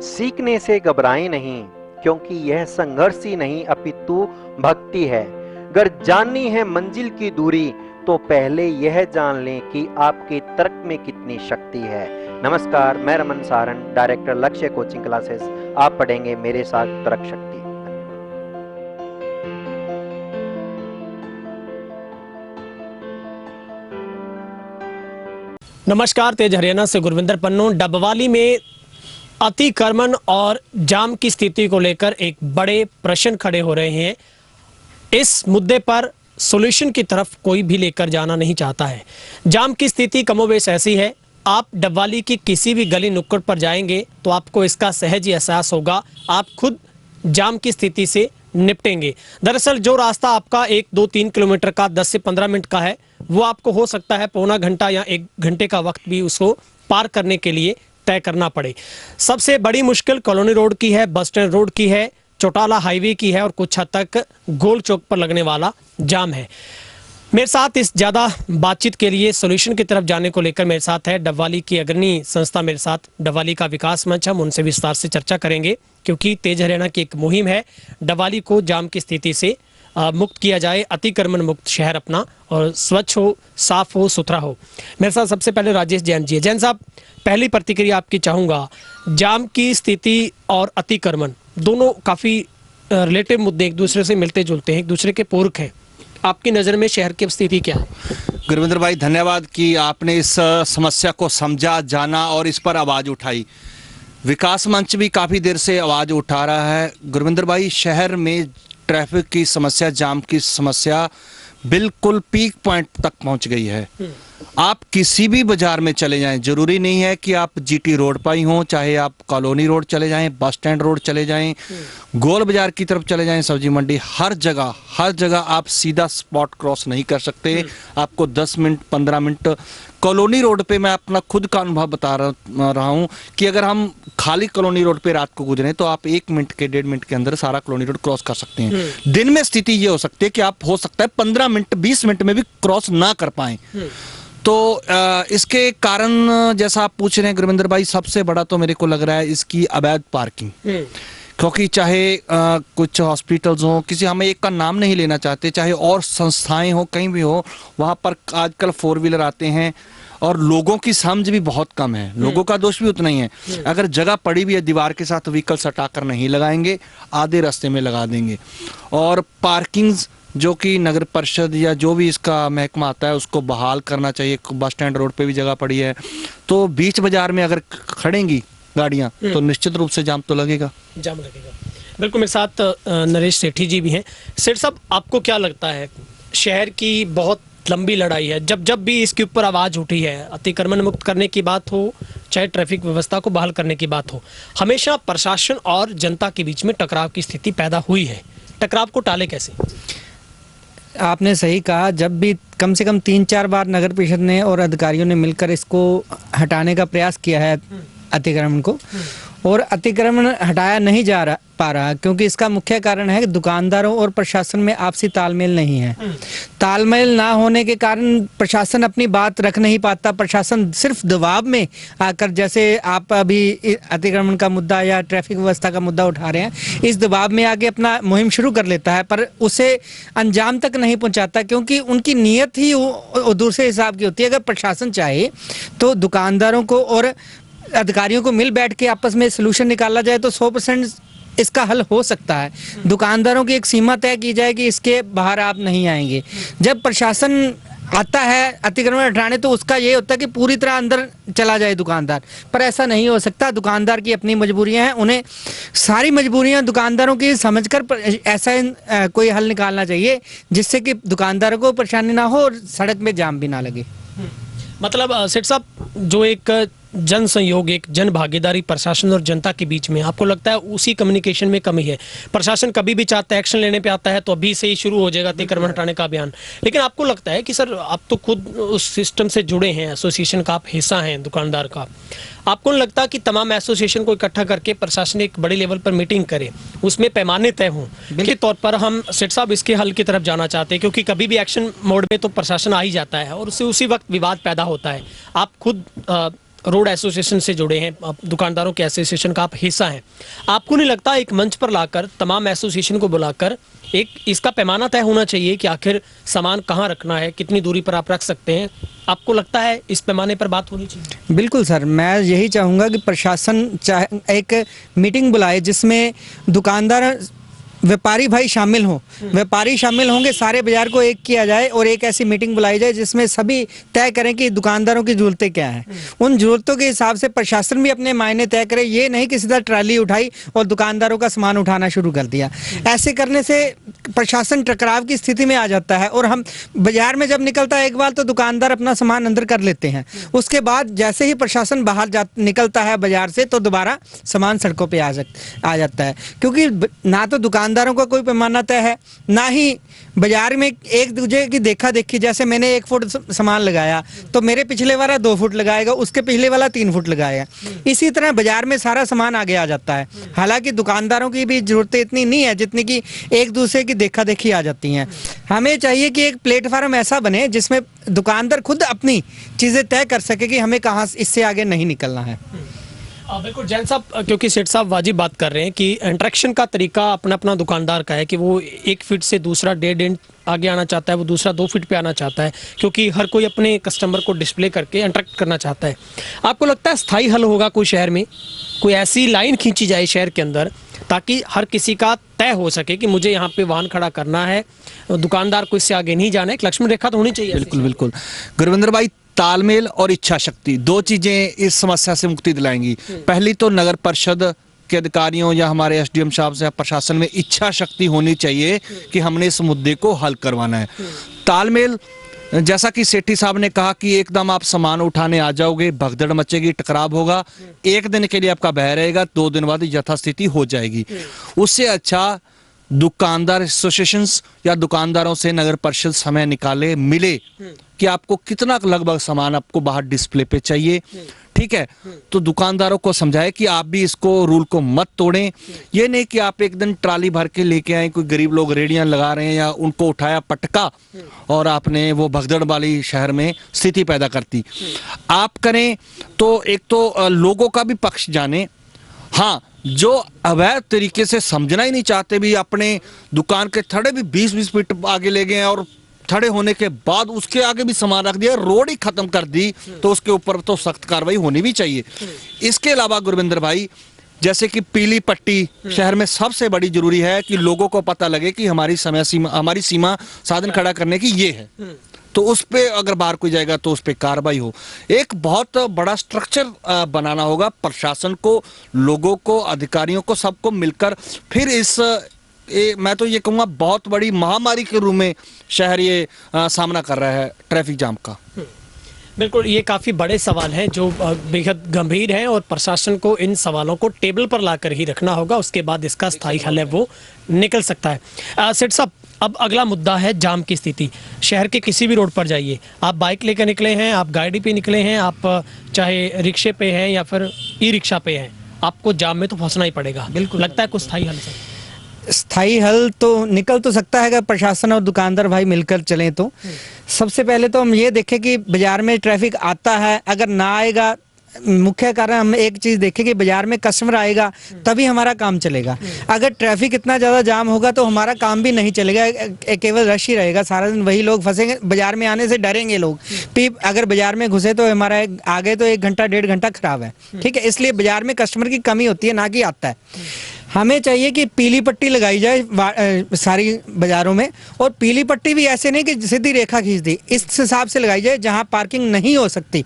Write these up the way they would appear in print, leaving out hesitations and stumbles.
सीखने से घबराएं नहीं, क्योंकि यह संघर्ष ही नहीं अपितु भक्ति है। अगर जाननी है मंजिल की दूरी, तो पहले यह जान लें कि आपके तर्क में कितनी शक्ति है। नमस्कार, मैं रमन सारन, डायरेक्टर लक्ष्य कोचिंग क्लासेस। आप पढ़ेंगे मेरे साथ तर्क शक्ति। नमस्कार, तेज हरियाणा से गुरविंदर पन्नू। डबवाली में अतिक्रमण और जाम की स्थिति को लेकर एक बड़े प्रश्न खड़े हो रहे हैं। इस मुद्दे पर सॉल्यूशन की तरफ कोई भी लेकर जाना नहीं चाहता है। जाम की स्थिति कमोबेश ऐसी है, आप डबवाली की किसी भी गली नुक्कड़ पर जाएंगे तो आपको इसका सहज ही एहसास होगा। आप खुद जाम की स्थिति से निपटेंगे। दरअसल जो रास्ता आपका 1, 2, 3 किलोमीटर का 10 से 15 मिनट का है, वो आपको हो सकता है पौना घंटा या 1 घंटे का वक्त भी उसको पार करने के लिए तय करना पड़े। सबसे बड़ी मुश्किल कॉलोनी रोड की है, बस स्टैंड रोड की है, चौटाला हाईवे की है और कुछ हद तक गोल चौक पर लगने वाला जाम है। मेरे साथ इस ज़्यादा बातचीत के लिए सॉल्यूशन की तरफ जाने को लेकर मेरे साथ है डबवाली की अग्रणी संस्था, मेरे साथ डबवाली का विकास मंच। हम उनसे विस्तार से चर्चा करेंगे, क्योंकि तेज हरियाणा की एक मुहिम है, डबवाली को जाम की स्थिति से मुक्त किया जाए, अतिक्रमण मुक्त शहर अपना, और स्वच्छ हो, साफ हो, सुथरा हो। मेरे साथ सबसे पहले राजेश जैन जी है। जैन साहब, पहली प्रतिक्रिया आपकी चाहूँगा। जाम की स्थिति और अतिक्रमण दोनों काफ़ी रिलेटिव मुद्दे, एक दूसरे से मिलते जुलते हैं, एक दूसरे के पूरक हैं। आपकी नज़र में शहर की स्थिति क्या है? गुरविंदर भाई, धन्यवाद कि आपने इस समस्या को समझा, जाना और इस पर आवाज़ उठाई। विकास मंच भी काफ़ी देर से आवाज़ उठा रहा है। गुरविंदर भाई, शहर में ट्रैफिक की समस्या, जाम की समस्या बिल्कुल पीक पॉइंट तक पहुंच गई है। आप किसी भी बाजार में चले जाएं, जरूरी नहीं है कि आप जीटी रोड पर ही हों, चाहे आप कॉलोनी रोड चले जाएं, बस स्टैंड रोड चले जाएं, गोल बाजार की तरफ चले जाएं, सब्जी मंडी, हर जगह आप सीधा स्पॉट क्रॉस नहीं कर सकते। आपको 10 मिनट 15 मिनट कॉलोनी रोड पे, मैं अपना खुद का अनुभव बता रहा हूँ कि अगर हम खाली कॉलोनी रोड पे रात को गुजरे तो आप 1 मिनट के 1.5 मिनट के अंदर सारा कॉलोनी रोड क्रॉस कर सकते हैं। दिन में स्थिति ये हो सकती है कि आप हो सकता है 15 मिनट 20 मिनट में भी क्रॉस ना कर पाए। तो इसके कारण जैसा आप पूछ रहे हैं गुरविंदर भाई, सबसे बड़ा तो मेरे को लग रहा है इसकी अवैध पार्किंग। क्योंकि चाहे कुछ हॉस्पिटल्स हों, किसी, हमें एक का नाम नहीं लेना चाहते, चाहे और संस्थाएं हो, कहीं भी हो, वहाँ पर आजकल 4 व्हीलर आते हैं और लोगों की समझ भी बहुत कम है। लोगों का दोष भी उतना ही है। अगर जगह पड़ी भी है, दीवार के साथ व्हीकल सटाकर नहीं लगाएंगे, आधे रास्ते में लगा देंगे। और पार्किंग्स जो कि नगर परिषद या जो भी इसका महकमा आता है उसको बहाल करना चाहिए। बस स्टैंड रोड पे भी जगह पड़ी है, तो बीच बाजार में अगर खड़ेंगी गाड़ियां तो निश्चित रूप से जाम तो लगेगा। जाम लगेगा, बिल्कुल। मेरे साथ नरेश सेठी जी भी हैं। सेठ साहब, आपको क्या लगता है, शहर की बहुत लंबी लड़ाई है, जब भी इसके ऊपर आवाज़ उठी है, अतिक्रमण मुक्त करने की बात हो, चाहे ट्रैफिक व्यवस्था को बहाल करने की बात हो, हमेशा प्रशासन और जनता के बीच में टकराव की स्थिति पैदा हुई है। टकराव को टाले कैसे? आपने सही कहा। जब भी कम से कम 3-4 बार नगर परिषद ने और अधिकारियों ने मिलकर इसको हटाने का प्रयास किया है, अतिक्रमण को, और अतिक्रमण हटाया नहीं पा रहा, क्योंकि इसका मुख्य कारण है कि दुकानदारों और प्रशासन में आपसी तालमेल नहीं है। तालमेल ना होने के कारण प्रशासन अपनी बात रख नहीं पाता। प्रशासन सिर्फ दबाव में आकर, जैसे आप अभी अतिक्रमण का मुद्दा या ट्रैफिक व्यवस्था का मुद्दा उठा रहे हैं, इस दबाव में आके अपना मुहिम शुरू कर लेता है, पर उसे अंजाम तक नहीं पहुंचाता, क्योंकि उनकी नीयत ही दूसरे हिसाब की होती है। अगर प्रशासन चाहे तो दुकानदारों को और अधिकारियों को मिल बैठ के आपस में सलूशन निकाला जाए तो 100% इसका हल हो सकता है। दुकानदारों की एक सीमा तय की जाए कि इसके बाहर आप नहीं आएंगे। जब प्रशासन आता है अतिक्रमण हटाने तो उसका ये होता है कि पूरी तरह अंदर चला जाए दुकानदार, पर ऐसा नहीं हो सकता। दुकानदार की अपनी मजबूरियां हैं, उन्हें सारी मजबूरियां दुकानदारों की समझकर ऐसा कोई हल निकालना चाहिए जिससे कि दुकानदारों को परेशानी ना हो और सड़क में जाम भी ना लगे। मतलब सेठ साहब, जो एक जन सहयोग, एक जन भागीदारी प्रशासन और जनता के बीच में, आपको लगता है उसी कम्युनिकेशन में कमी है? प्रशासन कभी भी चाहता है, एक्शन लेने पे आता है तो अभी से ही शुरू हो जाएगा अतिक्रमण हटाने का अभियान। लेकिन आपको लगता है कि सर, आप तो खुद उस सिस्टम से जुड़े हैं, एसोसिएशन का आप हिस्सा हैं, दुकानदार का, आपको नहीं लगता कि तमाम एसोसिएशन को इकट्ठा करके प्रशासन एक बड़े लेवल पर मीटिंग करे, उसमें पैमाने तय हों के तौर पर? हम सेठ साहब इसके हल की तरफ जाना चाहते हैं, क्योंकि कभी भी एक्शन मोड में तो प्रशासन आ ही जाता है और उससे उसी वक्त विवाद पैदा होता है। आप खुद रोड एसोसिएशन से जुड़े हैं, आप दुकानदारों के एसोसिएशन का आप हिस्सा हैं, आपको नहीं लगता एक मंच पर लाकर तमाम एसोसिएशन को बुलाकर एक इसका पैमाना तय होना चाहिए कि आखिर सामान कहाँ रखना है, कितनी दूरी पर आप रख सकते हैं? आपको लगता है इस पैमाने पर बात होनी चाहिए? बिल्कुल सर, मैं यही चाहूँगा कि प्रशासन एक मीटिंग बुलाए जिसमें दुकानदार व्यापारी भाई शामिल हों, व्यापारी शामिल होंगे, सारे बाजार को एक किया जाए और एक ऐसी मीटिंग बुलाई जाए जिसमें सभी तय करें कि दुकानदारों की जरूरतें क्या हैं। उन जरूरतों के हिसाब से प्रशासन भी अपने मायने तय करे, ये नहीं कि सीधा ट्राली उठाई और दुकानदारों का सामान उठाना शुरू कर दिया। ऐसे करने से प्रशासन टकराव की स्थिति में आ जाता है और हम बाजार में जब निकलता है एक बार तो दुकानदार अपना सामान अंदर कर लेते हैं, उसके बाद जैसे ही प्रशासन बाहर निकलता है बाजार से तो दोबारा सामान सड़कों पर आ जाता है, क्योंकि ना तो दुकानदारों का कोई पैमाना तय है, ना ही बाजार में एक दूसरे की देखा देखी। जैसे मैंने 1 फुट सामान लगाया तो मेरे पिछले वाला 2 फुट लगाएगा, उसके पिछले वाला 3 फुट लगाएगा। इसी तरह बाजार में सारा सामान आगे आ जाता है। हालांकि दुकानदारों की भी जरूरतें इतनी नहीं है जितनी कि एक दूसरे की देखा देखी आ जाती हैं। हमें चाहिए कि एक प्लेटफार्म ऐसा बने जिसमें दुकानदार खुद अपनी चीज़ें तय कर सके कि हमें कहाँ इससे आगे नहीं निकलना है। बिल्कुल जैन साहब, क्योंकि सेठ साहब वाजिब बात कर रहे हैं कि इंटरेक्शन का तरीका अपना अपना दुकानदार का है कि वो 1 फीट से दूसरा 1.5 इंच आगे आना चाहता है, वो दूसरा 2 फीट पे आना चाहता है, क्योंकि हर कोई अपने कस्टमर को डिस्प्ले करके इंटरेक्ट करना चाहता है। आपको लगता है स्थायी हल होगा कोई शहर में, कोई ऐसी लाइन खींची जाए शहर के अंदर ताकि हर किसी का तय हो सके कि मुझे यहाँ पे वाहन खड़ा करना है, दुकानदार को इससे आगे नहीं जाना है, एक लक्ष्मण रेखा तो होनी चाहिए? बिल्कुल बिल्कुल गुरविंदर भाई, तालमेल और इच्छा शक्ति 2 चीजें इस समस्या से मुक्ति दिलाएंगी। पहली तो नगर परिषद के अधिकारियों या हमारे एसडीएम साहब से प्रशासन में इच्छा शक्ति होनी चाहिए कि हमने इस मुद्दे को हल करवाना है। तालमेल, जैसा कि सेठी साहब ने कहा कि एकदम आप सामान उठाने आ जाओगे, भगदड़ मचेगी, टकराव होगा, 1 दिन के लिए आपका भय रहेगा, 2 दिन बाद यथास्थिति हो जाएगी। उससे अच्छा दुकानदार एसोसिएशंस या दुकानदारों से नगर परिषद समय निकाले, मिले कि आपको कितना लगभग सामान आपको बाहर डिस्प्ले पे चाहिए, ठीक है, तो दुकानदारों को समझाए कि आप भी इसको रूल को मत तोड़ें। ये नहीं कि आप एक दिन ट्राली भर के लेके आए, कोई गरीब लोग रेडियां लगा रहे हैं या उनको उठाया पटका और आपने वो भगदड़ वाली शहर में स्थिति पैदा करती। आप करें तो एक तो लोगों का भी पक्ष जाने, हाँ, जो अवैध तरीके से समझना ही नहीं चाहते भी अपने दुकान के थड़े भी 20-20 फीट आगे ले गए और थड़े होने के बाद उसके आगे भी सामान रख दिया, रोड ही खत्म कर दी, तो उसके ऊपर तो सख्त कार्रवाई होनी भी चाहिए। इसके अलावा गुरविंदर भाई, जैसे कि पीली पट्टी शहर में सबसे बड़ी जरूरी है कि लोगों को पता लगे कि हमारी सीमा साधन खड़ा करने की ये है, तो उस पे अगर बाहर कोई जाएगा तो उस पे कार्रवाई हो। एक बहुत बड़ा स्ट्रक्चर बनाना होगा प्रशासन को, लोगों को, अधिकारियों को, सबको मिलकर। फिर मैं तो ये कहूँगा बहुत बड़ी महामारी के रूप में शहर ये सामना कर रहा है ट्रैफिक जाम का। बिल्कुल, ये काफ़ी बड़े सवाल हैं जो बेहद गंभीर हैं और प्रशासन को इन सवालों को टेबल पर लाकर ही रखना होगा, उसके बाद इसका स्थायी हल है वो निकल सकता है। सेठ साहब, अब अगला मुद्दा है जाम की स्थिति। शहर के किसी भी रोड पर जाइए, आप बाइक लेकर निकले हैं, आप गाड़ी पे निकले हैं, आप चाहे रिक्शे पे हैं या फिर ई-रिक्शा पे हैं, आपको जाम में तो फंसना ही पड़ेगा। बिल्कुल, लगता है कुछ स्थायी हल सर? स्थायी हल तो निकल तो सकता है अगर प्रशासन और दुकानदार भाई मिलकर चलें तो। सबसे पहले तो हम ये देखें कि बाजार में ट्रैफिक आता है, अगर ना आएगा, मुख्य कारण हम एक चीज देखें कि बाजार में कस्टमर आएगा तभी हमारा काम चलेगा। अगर ट्रैफिक इतना ज्यादा जाम होगा तो हमारा काम भी नहीं चलेगा, केवल रश ही रहेगा, सारा दिन वही लोग फंसेंगे, बाजार में आने से डरेंगे लोग। फिर अगर बाजार में घुसे तो हमारा आगे तो 1 घंटा 1.5 घंटा खराब है, ठीक है। इसलिए बाजार में कस्टमर की कमी होती है, ना कि आता है। हमें चाहिए कि पीली पट्टी लगाई जाए सारी बाजारों में, और पीली पट्टी भी ऐसे नहीं कि सीधी रेखा खींच दी, इस हिसाब से लगाई जाए जहां पार्किंग नहीं हो सकती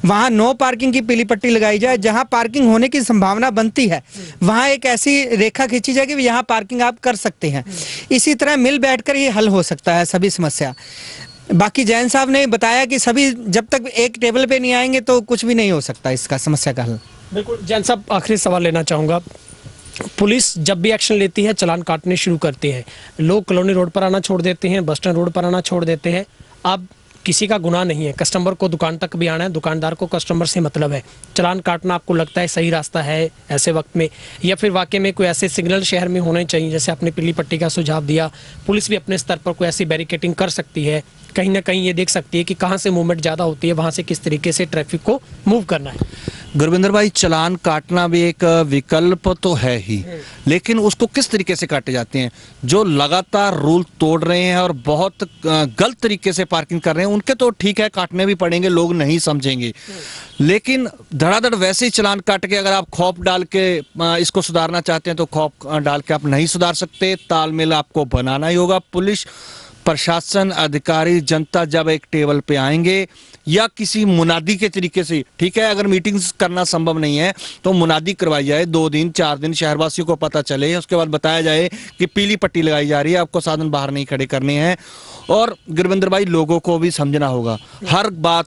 वहां नो पार्किंग की पीली पट्टी लगाई जाए, जहां पार्किंग होने की संभावना बनती है वहां एक ऐसी रेखा खींची जाए कि यहाँ पार्किंग आप कर सकते हैं। इसी तरह मिल बैठकर ये हल हो सकता है सभी समस्या। बाकी जैन साहब ने बताया कि सभी जब तक एक टेबल पे नहीं आएंगे तो कुछ भी नहीं हो सकता इसका समस्या का हल। बिल्कुल जैन साहब, आखिरी सवाल लेना चाहूँगा। पुलिस जब भी एक्शन लेती है चालान काटने शुरू करती है, लोग कॉलोनी रोड पर आना छोड़ देते हैं, बस स्टैंड रोड पर आना छोड़ देते हैं। अब किसी का गुनाह नहीं है, कस्टमर को दुकान तक भी आना है, दुकानदार को कस्टमर से मतलब है। चालान काटना आपको लगता है सही रास्ता है ऐसे वक्त में, या फिर वाकई में कोई ऐसे सिग्नल शहर में होने चाहिए, जैसे आपने पीली पट्टी का सुझाव दिया, पुलिस भी अपने स्तर पर कोई ऐसी बैरिकेटिंग कर सकती है, कहीं ना कहीं ये देख सकती है कि कहाँ से मूवमेंट ज़्यादा होती है, वहाँ से किस तरीके से ट्रैफिक को मूव करना है। गुरविंदर भाई, चालान काटना भी एक विकल्प तो है ही, लेकिन उसको किस तरीके से काटे जाते हैं? जो लगातार रूल तोड़ रहे हैं और बहुत गलत तरीके से पार्किंग कर रहे हैं, उनके तो ठीक है, काटने भी पड़ेंगे, लोग नहीं समझेंगे। लेकिन धड़ाधड़ वैसे ही चालान काट के अगर आप खौफ डाल के इसको सुधारना चाहते हैं तो खौफ डाल के आप नहीं सुधार सकते। तालमेल आपको बनाना ही होगा। पुलिस प्रशासन, अधिकारी, जनता जब एक टेबल पे आएंगे या किसी मुनादी के तरीके से, ठीक है, अगर मीटिंग्स करना संभव नहीं है तो मुनादी करवाई जाए, 2 दिन 4 दिन शहरवासियों को पता चले, उसके बाद बताया जाए कि पीली पट्टी लगाई जा रही है, आपको साधन बाहर नहीं खड़े करने हैं। और गुरविंदर भाई, लोगों को भी समझना होगा, हर बात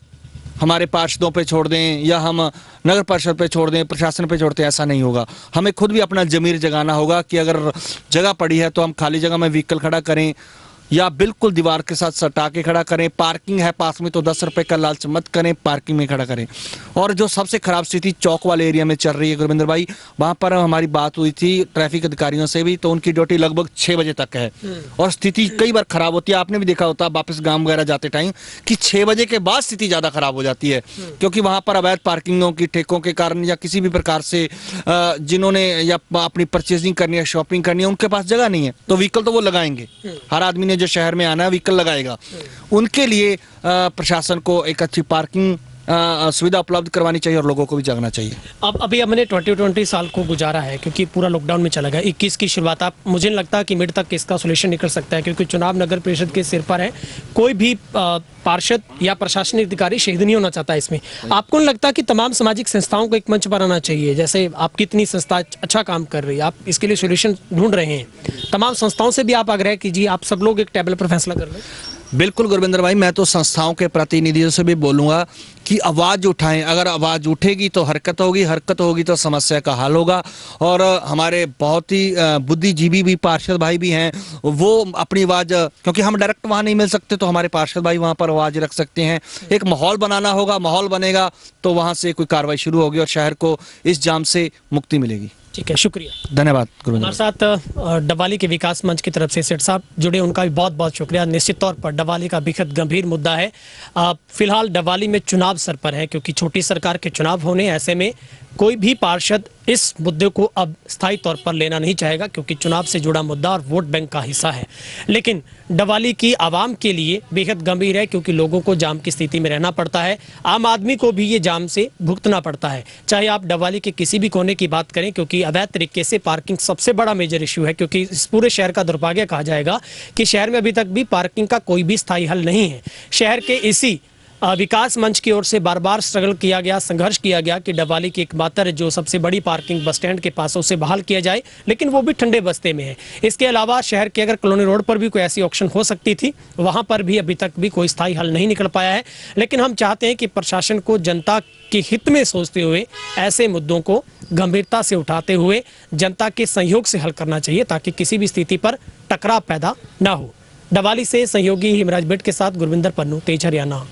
हमारे पार्षदों पे छोड़ दें या हम नगर परिषद पे छोड़ दें, प्रशासन पे छोड़ दें, ऐसा नहीं होगा। हमें खुद भी अपना जमीर जगाना होगा कि अगर जगह पड़ी है तो हम खाली जगह में व्हीकल खड़ा करें या बिल्कुल दीवार के साथ सटा के खड़ा करें। पार्किंग है पास में तो 10 रुपए का लालच मत करें, पार्किंग में खड़ा करें। और जो सबसे खराब स्थिति चौक वाले एरिया में चल रही है गुरविंदर भाई, वहां पर हमारी बात हुई थी ट्रैफिक अधिकारियों से भी, तो उनकी ड्यूटी लगभग 6 बजे तक है और स्थिति कई बार खराब होती है। आपने भी देखा होता वापस गांव वगैरह जाते टाइम कि 6 बजे के बाद स्थिति ज्यादा खराब हो जाती है, क्योंकि वहां पर अवैध पार्किंगों की ठेकों के कारण या किसी भी प्रकार से जिन्होंने या अपनी परचेजिंग करनी है, शॉपिंग करनी है, उनके पास जगह नहीं है तो व्हीकल तो वो लगाएंगे। हर आदमी ने जो शहर में आना है व्हीकल लगाएगा। उनके लिए प्रशासन को एक अच्छी पार्किंग सुविधा उपलब्ध करवानी चाहिए और लोगों को भी जागना चाहिए। अब अभी हमने 2020 साल को गुजारा है, क्योंकि पूरा लॉकडाउन में चला गया। 21 की शुरुआत, आप मुझे नहीं लगता कि मिड तक इसका सोल्यूशन निकल सकता है, क्योंकि चुनाव नगर परिषद के सिर पर है। कोई भी पार्षद या प्रशासनिक अधिकारी शहीद नहीं होना चाहता इसमें। आपको नहीं लगता कि तमाम सामाजिक संस्थाओं को एक मंच पर आना चाहिए? जैसे आपकी इतनी संस्था अच्छा काम कर रही है, आप इसके लिए सोल्यूशन ढूंढ रहे हैं, तमाम संस्थाओं से भी आप आग्रह कीजिए, आप सब लोग एक टेबल पर फैसला कर लें। बिल्कुल गुरविंदर भाई, मैं तो संस्थाओं के प्रतिनिधियों से भी बोलूंगा कि आवाज उठाएं। अगर आवाज उठेगी तो हरकत होगी, हरकत होगी तो समस्या का हल होगा। और हमारे बहुत ही बुद्धिजीवी भी पार्षद भाई भी हैं, वो अपनी आवाज, क्योंकि हम डायरेक्ट वहां नहीं मिल सकते तो हमारे पार्षद भाई वहां पर आवाज रख सकते हैं। एक माहौल बनाना होगा, माहौल बनेगा तो वहां से कोई कार्रवाई शुरू होगी और शहर को इस जाम से मुक्ति मिलेगी। ठीक है, शुक्रिया, धन्यवाद। हमारे साथ डबवाली के विकास मंच की तरफ से सेठ साहब जुड़े, उनका भी बहुत बहुत शुक्रिया। निश्चित तौर पर डबवाली का बेहद गंभीर मुद्दा है। फिलहाल डबवाली में चुनाव सर पर है, क्योंकि छोटी सरकार के चुनाव होने, ऐसे में कोई भी पार्षद इस मुद्दे को अब स्थायी तौर पर लेना नहीं चाहेगा, क्योंकि चुनाव से जुड़ा मुद्दा और वोट बैंक का हिस्सा है। लेकिन डबवाली की आवाम के लिए बेहद गंभीर है, क्योंकि लोगों को जाम की स्थिति में रहना पड़ता है, आम आदमी को भी ये जाम से भुगतना पड़ता है। चाहे आप डबवाली के किसी भी कोने की बात करें, क्योंकि अवैध तरीके से पार्किंग सबसे बड़ा मेजर इशू है, क्योंकि इस पूरे शहर का दुर्भाग्य कहा जाएगा कि शहर में अभी तक भी पार्किंग का कोई भी स्थायी हल नहीं है। शहर के इसी विकास मंच की ओर से बार बार स्ट्रगल किया गया, संघर्ष किया गया कि डबवाली की एकमात्र जो सबसे बड़ी पार्किंग बस स्टैंड के पास उसे बहाल किया जाए, लेकिन वो भी ठंडे बस्ते में है। इसके अलावा शहर के अगर कॉलोनी रोड पर भी कोई ऐसी ऑप्शन हो सकती थी, वहां पर भी अभी तक भी कोई स्थायी हल नहीं निकल पाया है। लेकिन हम चाहते हैं कि प्रशासन को जनता के हित में सोचते हुए ऐसे मुद्दों को गंभीरता से उठाते हुए जनता के सहयोग से हल करना चाहिए, ताकि किसी भी स्थिति पर टकराव पैदा ना हो। डबवाली से सहयोगी हिमराज बेट के साथ गुरविंदर पन्नू, तेज हरियाणा।